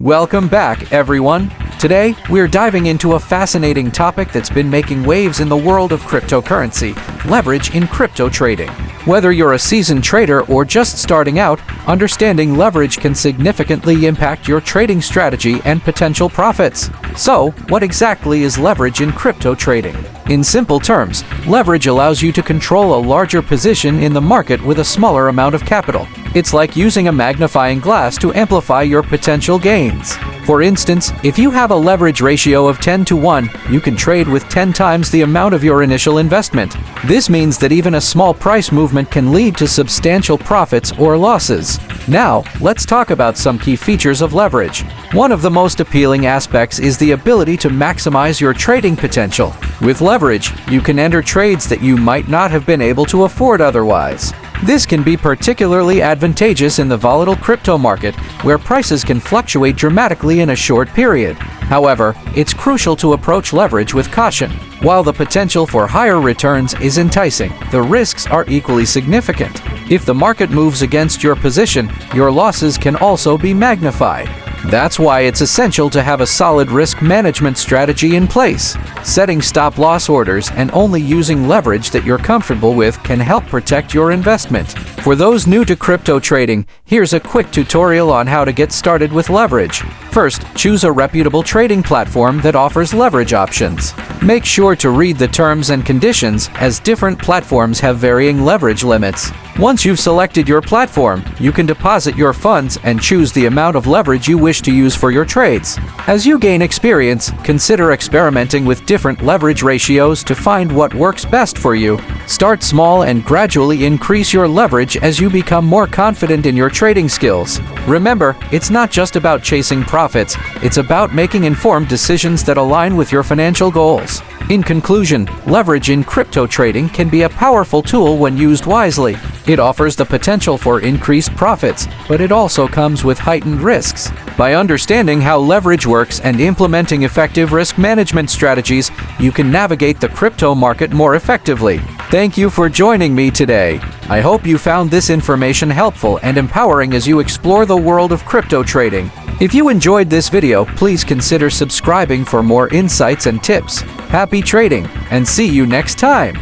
Welcome back, everyone. Today, we're diving into a fascinating topic that's been making waves in the world of cryptocurrency: leverage in crypto trading. Whether you're a seasoned trader or just starting out, understanding leverage can significantly impact your trading strategy and potential profits. So, what exactly is leverage in crypto trading? In simple terms, leverage allows you to control a larger position in the market with a smaller amount of capital. It's like using a magnifying glass to amplify your potential gains. For instance, if you have a leverage ratio of 10 to 1, you can trade with 10 times the amount of your initial investment. This means that even a small price movement can lead to substantial profits or losses. Now, let's talk about some key features of leverage. One of the most appealing aspects is the ability to maximize your trading potential. With leverage, you can enter trades that you might not have been able to afford otherwise. This can be particularly advantageous in the volatile crypto market, where prices can fluctuate dramatically in a short period. However, it's crucial to approach leverage with caution. While the potential for higher returns is enticing, the risks are equally significant. If the market moves against your position, your losses can also be magnified. That's why it's essential to have a solid risk management strategy in place. Setting stop-loss orders and only using leverage that you're comfortable with can help protect your investment. For those new to crypto trading, here's a quick tutorial on how to get started with leverage. First, choose a reputable trading platform that offers leverage options. Make sure to read the terms and conditions, as different platforms have varying leverage limits. Once you've selected your platform, you can deposit your funds and choose the amount of leverage you wish to use for your trades. As you gain experience, consider experimenting with different leverage ratios to find what works best for you. Start small and gradually increase your leverage as you become more confident in your trading skills. Remember, it's not just about chasing profits, it's about making informed decisions that align with your financial goals. In conclusion, leverage in crypto trading can be a powerful tool when used wisely. It offers the potential for increased profits, but it also comes with heightened risks. By understanding how leverage works and implementing effective risk management strategies, you can navigate the crypto market more effectively. Thank you for joining me today. I hope you found this information helpful and empowering as you explore the world of crypto trading. If you enjoyed this video, please consider subscribing for more insights and tips. Happy trading, and see you next time!